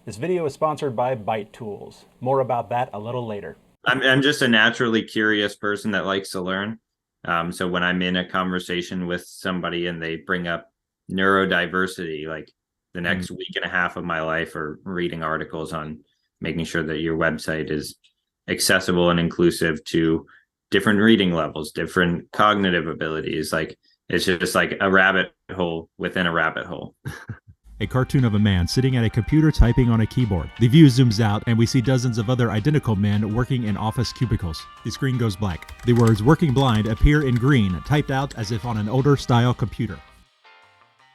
This video is sponsored by Byte Tools. More about that a little later. I'm just a naturally curious person that likes to learn. So when I'm in a conversation with somebody and they bring up neurodiversity, like the Mm. next week and a half of my life are reading articles on making sure that your website is accessible and inclusive to different reading levels, different cognitive abilities. Like it's just like a rabbit hole within a rabbit hole. A cartoon of a man sitting at a computer typing on a keyboard. The view zooms out and we see dozens of other identical men working in office cubicles. The screen goes black. The words "working blind" appear in green, typed out as if on an older style computer.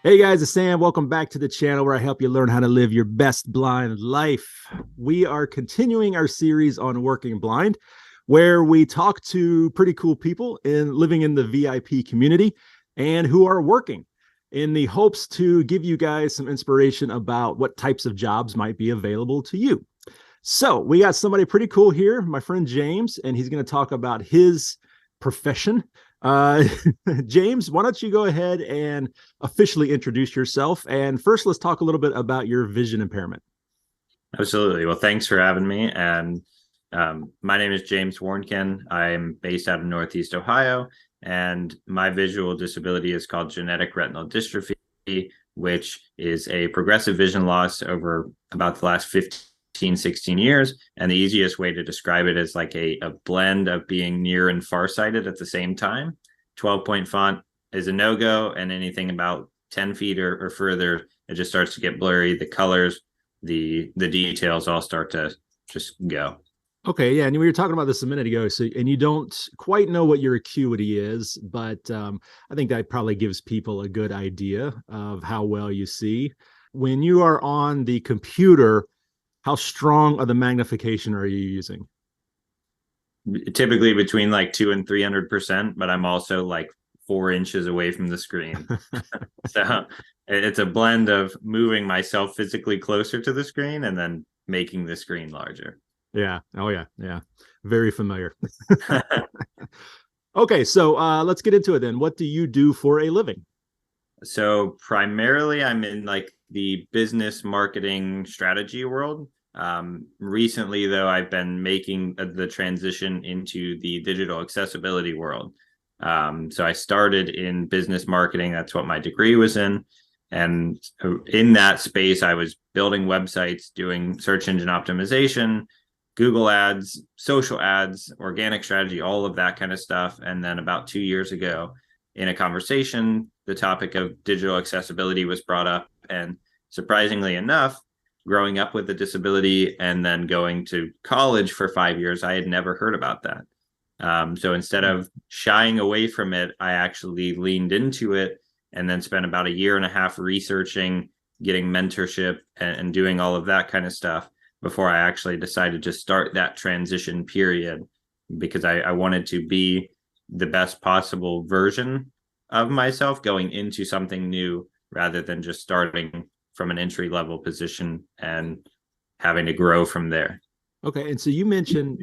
Hey guys, it's Sam. Welcome back to the channel where I help you learn how to live your best blind life. We are continuing our series on working blind, where we talk to pretty cool people living in the VIP community and who are working, in the hopes to give you guys some inspiration about what types of jobs might be available to you. So we got somebody pretty cool here, my friend James, and he's going to talk about his profession. Uh, James, why don't you go ahead and officially introduce yourself? And first, let's talk a little bit about your vision impairment. Absolutely. Well, thanks for having me. And my name is James Warnken. I'm based out of Northeast Ohio, and my visual disability is called genetic retinal dystrophy, which is a progressive vision loss over about the last 15, 16 years. And the easiest way to describe it is like a blend of being near and farsighted at the same time. 12-point font is a no-go, and anything about 10 feet or further, it just starts to get blurry. The colors, the details all start to just go. Okay, yeah, and we were talking about this a minute ago. So, and you don't quite know what your acuity is, but I think that probably gives people a good idea of how well you see. When you are on the computer, how strong of the magnification are you using? Typically between like 200 and 300%, but I'm also like 4 inches away from the screen. So it's a blend of moving myself physically closer to the screen and then making the screen larger. Yeah. Oh, yeah. Yeah. Very familiar. Okay, so let's get into it then. What do you do for a living? So primarily I'm in like the business marketing strategy world. Recently, though, I've been making the transition into the digital accessibility world. So I started in business marketing. That's what my degree was in. And in that space, I was building websites, doing search engine optimization, Google ads, social ads, organic strategy, all of that kind of stuff. And then about 2 years ago, in a conversation, the topic of digital accessibility was brought up. And surprisingly enough, growing up with a disability and then going to college for 5 years, I had never heard about that. So instead of shying away from it, I actually leaned into it and then spent about a year and a half researching, getting mentorship, and doing all of that kind of stuff before I actually decided to start that transition period, because I wanted to be the best possible version of myself going into something new rather than just starting from an entry level position and having to grow from there. Okay, and so you mentioned,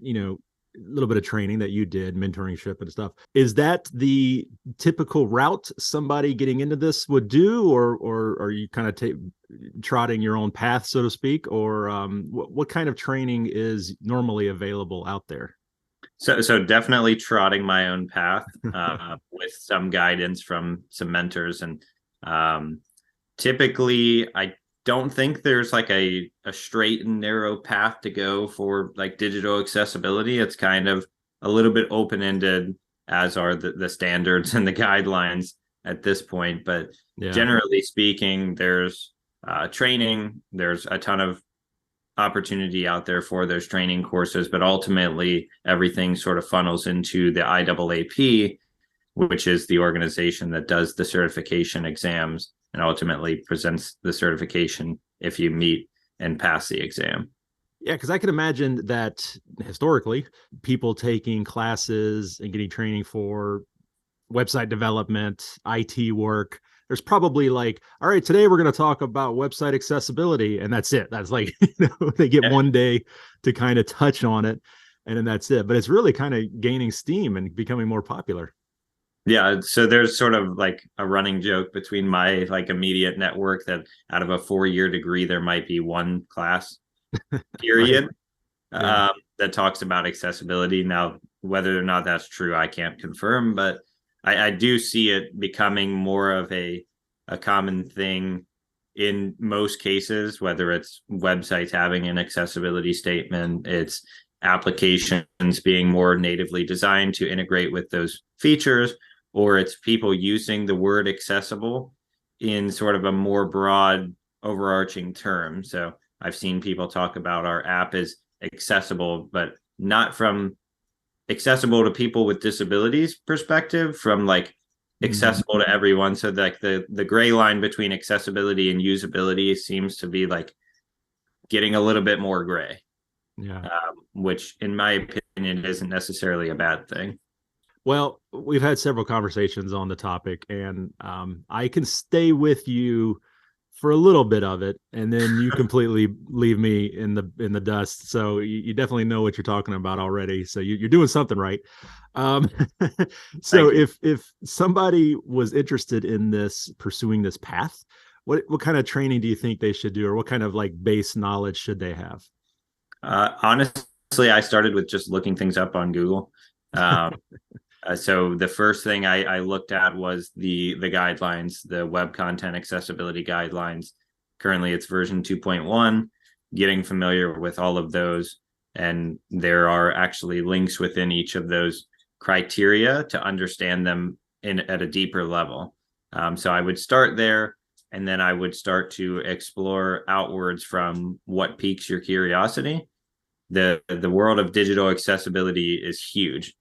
a little bit of training that you did, mentorship and stuff. Is that the typical route somebody getting into this would do, or are you kind of trotting your own path, so to speak, or what kind of training is normally available out there? So definitely trotting my own path with some guidance from some mentors. And typically, I don't think there's like a straight and narrow path to go for like digital accessibility. It's kind of a little bit open-ended, as are the standards and the guidelines at this point. But Yeah. generally speaking, there's training, there's a ton of opportunity out there for those training courses, but ultimately everything sort of funnels into the IAAP, which is the organization that does the certification exams and ultimately presents the certification if you meet and pass the exam. Yeah, because I can imagine that historically, people taking classes and getting training for website development, IT work, there's probably like, all right, today we're going to talk about website accessibility, and that's it. That's like, they get one day to kind of touch on it, and then that's it. But it's really kind of gaining steam and becoming more popular. Yeah, so there's sort of like a running joke between my like immediate network that out of a 4-year degree, there might be one class Right. period Yeah. that talks about accessibility. Now, whether or not that's true, I can't confirm, but I do see it becoming more of a common thing in most cases, whether it's websites having an accessibility statement, it's applications being more natively designed to integrate with those features, or it's people using the word accessible in sort of a more broad, overarching term. So I've seen people talk about our app is accessible, but not from accessible to people with disabilities perspective, from like Mhm. accessible to everyone. So like the gray line between accessibility and usability seems to be like getting a little bit more gray, Yeah. which in my opinion isn't necessarily a bad thing. Well, we've had several conversations on the topic, and I can stay with you for a little bit of it, and then you completely leave me in the dust. So you definitely know what you're talking about already. So you're doing something right. Um, so Thank you. if somebody was interested in this, pursuing this path, what kind of training do you think they should do, or what kind of like base knowledge should they have? Honestly, I started with just looking things up on Google. Um, so the first thing I looked at was the guidelines, the web content accessibility guidelines. Currently, it's version 2.1. Getting familiar with all of those, and there are actually links within each of those criteria to understand them in at a deeper level. So I would start there, and then I would start to explore outwards from what piques your curiosity. The world of digital accessibility is huge.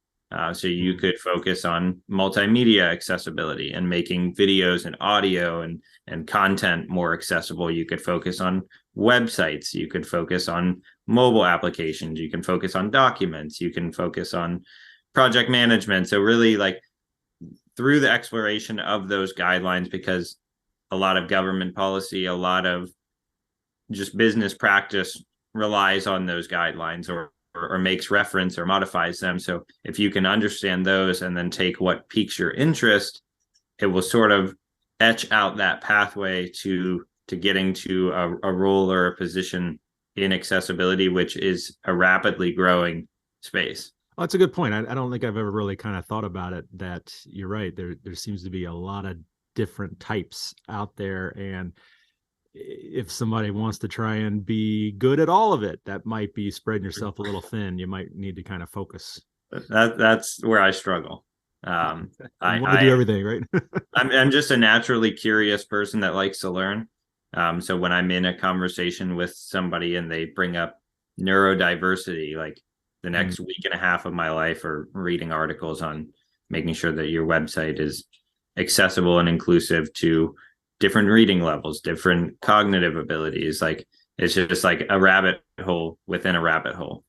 So you Mhm. could focus on multimedia accessibility and making videos and audio and content more accessible. You could focus on websites. You could focus on mobile applications. You can focus on documents. You can focus on project management. So really, like through the exploration of those guidelines, because a lot of government policy, a lot of just business practice relies on those guidelines or makes reference or modifies them. So if you can understand those and then take what piques your interest, it will sort of etch out that pathway to getting to a role or a position in accessibility, which is a rapidly growing space. Oh, that's a good point. I don't think I've ever really kind of thought about it. That you're right. There seems to be a lot of different types out there, and if somebody wants to try and be good at all of it, that might be spreading yourself a little thin. You might need to kind of focus. That's where I struggle. Um, You want to do I everything, right? I'm just a naturally curious person that likes to learn. So when I'm in a conversation with somebody and they bring up neurodiversity, like the Mm. next week and a half of my life are reading articles on making sure that your website is accessible and inclusive to different reading levels, different cognitive abilities. Like it's just like a rabbit hole within a rabbit hole.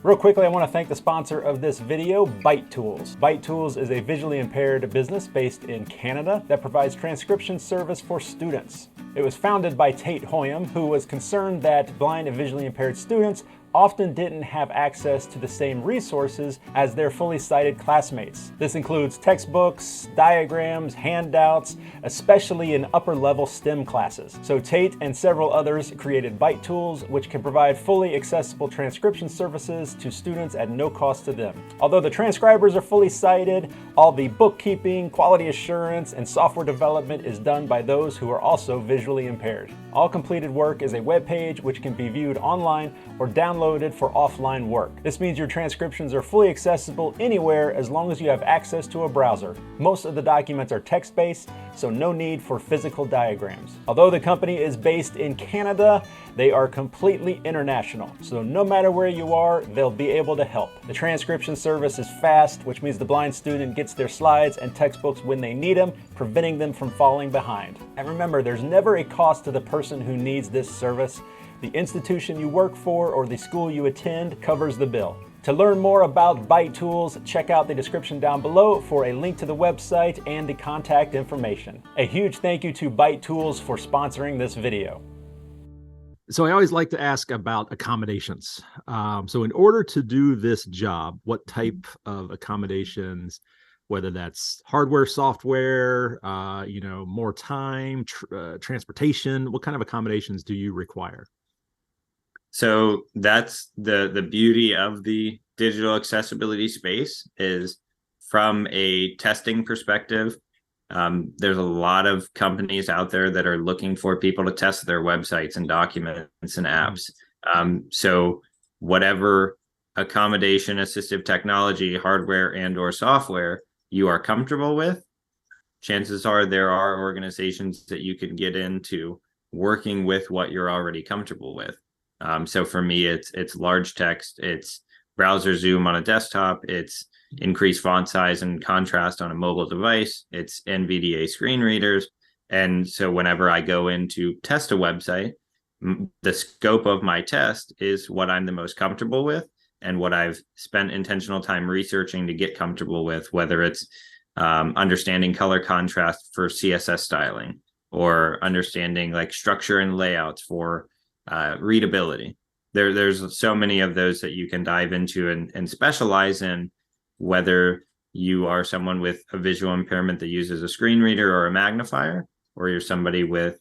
Real quickly, I want to thank the sponsor of this video, Byte Tools. Byte Tools is a visually impaired business based in Canada that provides transcription service for students. It was founded by Tate Hoyam, who was concerned that blind and visually impaired students often didn't have access to the same resources as their fully sighted classmates. This includes textbooks, diagrams, handouts, especially in upper level STEM classes. So Tate and several others created Byte Tools, which can provide fully accessible transcription services to students at no cost to them. Although the transcribers are fully sighted, all the bookkeeping, quality assurance, and software development is done by those who are also visually impaired. All completed work is a web page which can be viewed online or downloaded for offline work. This means your transcriptions are fully accessible anywhere as long as you have access to a browser. Most of the documents are text-based, so no need for physical diagrams. Although the company is based in Canada, they are completely international, so no matter where you are, they'll be able to help. The transcription service is fast, which means the blind student gets their slides and textbooks when they need them, preventing them from falling behind. And remember, there's never a cost to the person who needs this service. The institution you work for or the school you attend covers the bill. To learn more about Byte Tools, check out the description down below for a link to the website and the contact information. A huge thank you to Byte Tools for sponsoring this video. So I always like to ask about accommodations. So in order to do this job, what type of accommodations whether that's hardware, software, more time, transportation? What kind of accommodations do you require? So that's the beauty of the digital accessibility space is from a testing perspective. There's a lot of companies out there that are looking for people to test their websites and documents and apps. So whatever accommodation, assistive technology, hardware and or software you are comfortable with, chances are there are organizations that you can get into working with what you're already comfortable with. So for me, it's large text, it's browser zoom on a desktop, it's increased font size and contrast on a mobile device, it's NVDA screen readers. And so whenever I go in to test a website, the scope of my test is what I'm the most comfortable with and what I've spent intentional time researching to get comfortable with, whether it's understanding color contrast for CSS styling or understanding like structure and layouts for readability. There's so many of those that you can dive into and specialize in, whether you are someone with a visual impairment that uses a screen reader or a magnifier, or you're somebody with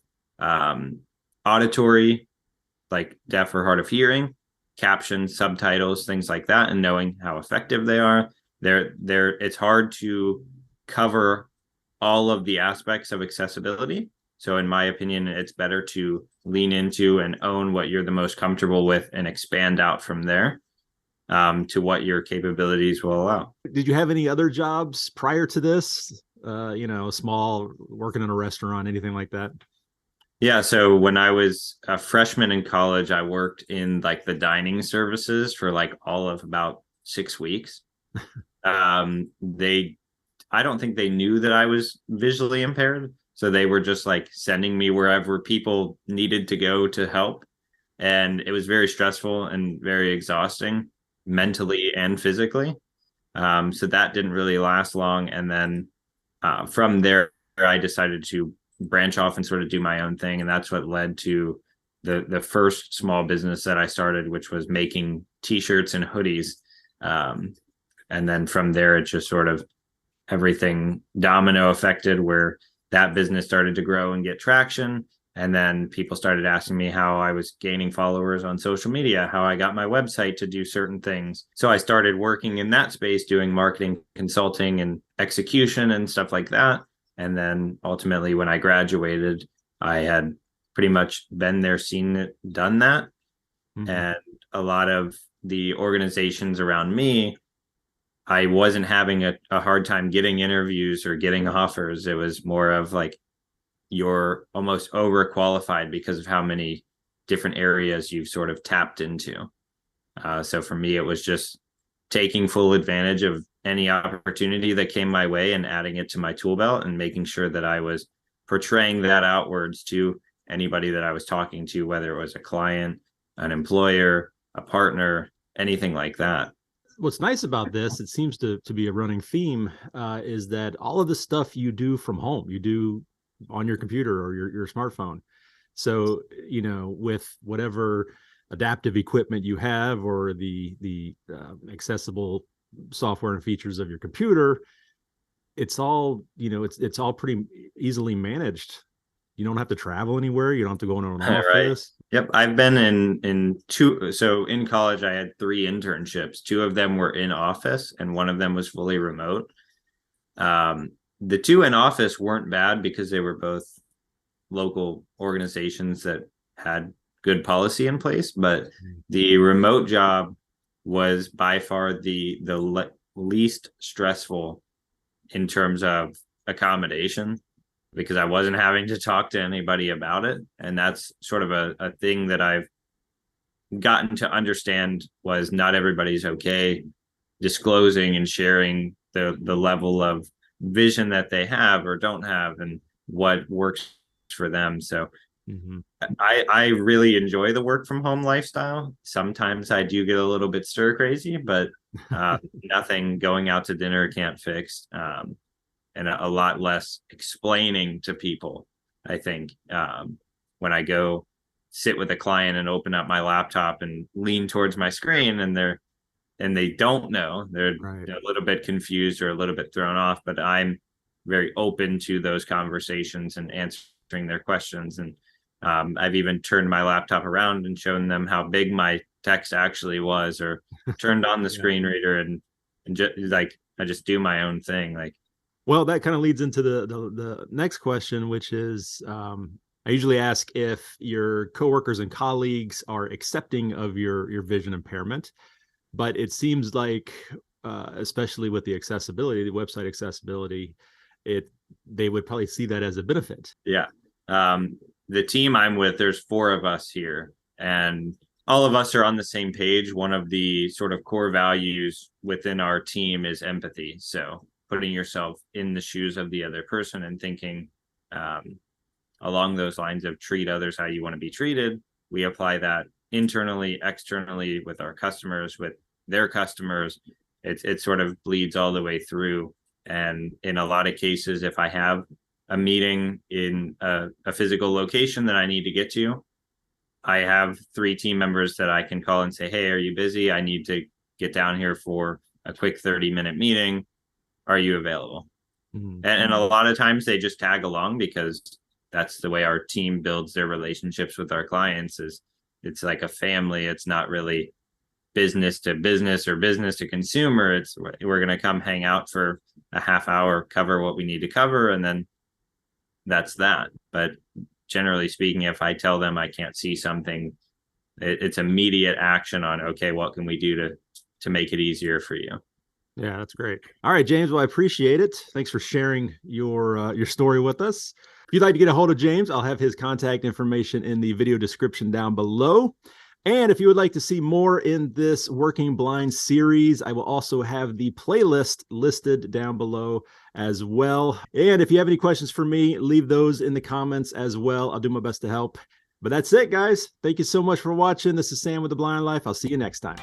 auditory, like deaf or hard of hearing, captions, subtitles, things like that, and knowing how effective they are. It's hard to cover all of the aspects of accessibility. So in my opinion, it's better to lean into and own what you're the most comfortable with and expand out from there to what your capabilities will allow. Did you have any other jobs prior to this? Small, working in a restaurant, anything like that? Yeah, so when I was a freshman in college, I worked in like the dining services for like all of about 6 weeks. I don't think they knew that I was visually impaired. So they were just like sending me wherever people needed to go to help. And it was very stressful and very exhausting mentally and physically. So that didn't really last long. And then from there, I decided to branch off and sort of do my own thing. And that's what led to the first small business that I started, which was making t-shirts and hoodies. And then from there, it just sort of everything domino affected, where that business started to grow and get traction. And then people started asking me how I was gaining followers on social media, how I got my website to do certain things. So I started working in that space, doing marketing, consulting, and execution and stuff like that. And then ultimately, when I graduated, I had pretty much been there, seen it, done that. Mm-hmm. And a lot of the organizations around me, I wasn't having a hard time getting interviews or getting offers. It was more of like, you're almost overqualified because of how many different areas you've sort of tapped into. So for me, it was just taking full advantage of any opportunity that came my way and adding it to my tool belt and making sure that I was portraying that outwards to anybody that I was talking to, whether it was a client, an employer, a partner, anything like that. What's nice about this, it seems to be a running theme, is that all of the stuff you do from home, you do on your computer or your smartphone. So, with whatever adaptive equipment you have or the accessible software and features of your computer, it's all, it's all pretty easily managed. You don't have to travel anywhere. You don't have to go into an office. Right. Yep. I've been in two. So in college, I had 3 internships. 2 of them were in office and one of them was fully remote. The 2 in office weren't bad because they were both local organizations that had good policy in place. But the remote job was by far the least stressful in terms of accommodation, because I wasn't having to talk to anybody about it. And that's sort of a thing that I've gotten to understand, was not everybody's okay disclosing and sharing the level of vision that they have or don't have and what works for them. So I really enjoy the work from home lifestyle. Sometimes I do get a little bit stir crazy, but nothing going out to dinner can't fix. And a lot less explaining to people, I think, when I go sit with a client and open up my laptop and lean towards my screen and and they don't know. They're Right. a little bit confused or a little bit thrown off, but I'm very open to those conversations and answering their questions. And I've even turned my laptop around and shown them how big my text actually was, or turned on the Yeah. screen reader and just like, I just do my own thing. Like, Well, that kind of leads into the next question, which is I usually ask if your coworkers and colleagues are accepting of your vision impairment, but it seems like, especially with the accessibility, the website accessibility, they would probably see that as a benefit. yeah. The team I'm with, there's 4 of us here, and all of us are on the same page. One of the sort of core values within our team is empathy. So putting yourself in the shoes of the other person and thinking along those lines of treat others how you want to be treated. We apply that internally, externally, with our customers, with their customers. It sort of bleeds all the way through. And in a lot of cases, if I have a meeting in a physical location that I need to get to, I have 3 team members that I can call and say, hey, are you busy? I need to get down here for a quick 30-minute meeting. Are you available? Mm-hmm. And a lot of times they just tag along, because that's the way our team builds their relationships with our clients. Is it's like a family. It's not really business to business or business to consumer. It's, we're going to come hang out for a half hour, cover what we need to cover, and then that's that. But generally speaking, if I tell them I can't see something, it's immediate action on, okay, what can we do to make it easier for you? Yeah, that's great. All right, James. Well, I appreciate it. Thanks for sharing your story with us. If you'd like to get a hold of James, I'll have his contact information in the video description down below. And if you would like to see more in this Working Blind series, I will also have the playlist listed down below as well. And if you have any questions for me, leave those in the comments as well. I'll do my best to help. But that's it, guys. Thank you so much for watching. This is Sam with The Blind Life. I'll see you next time.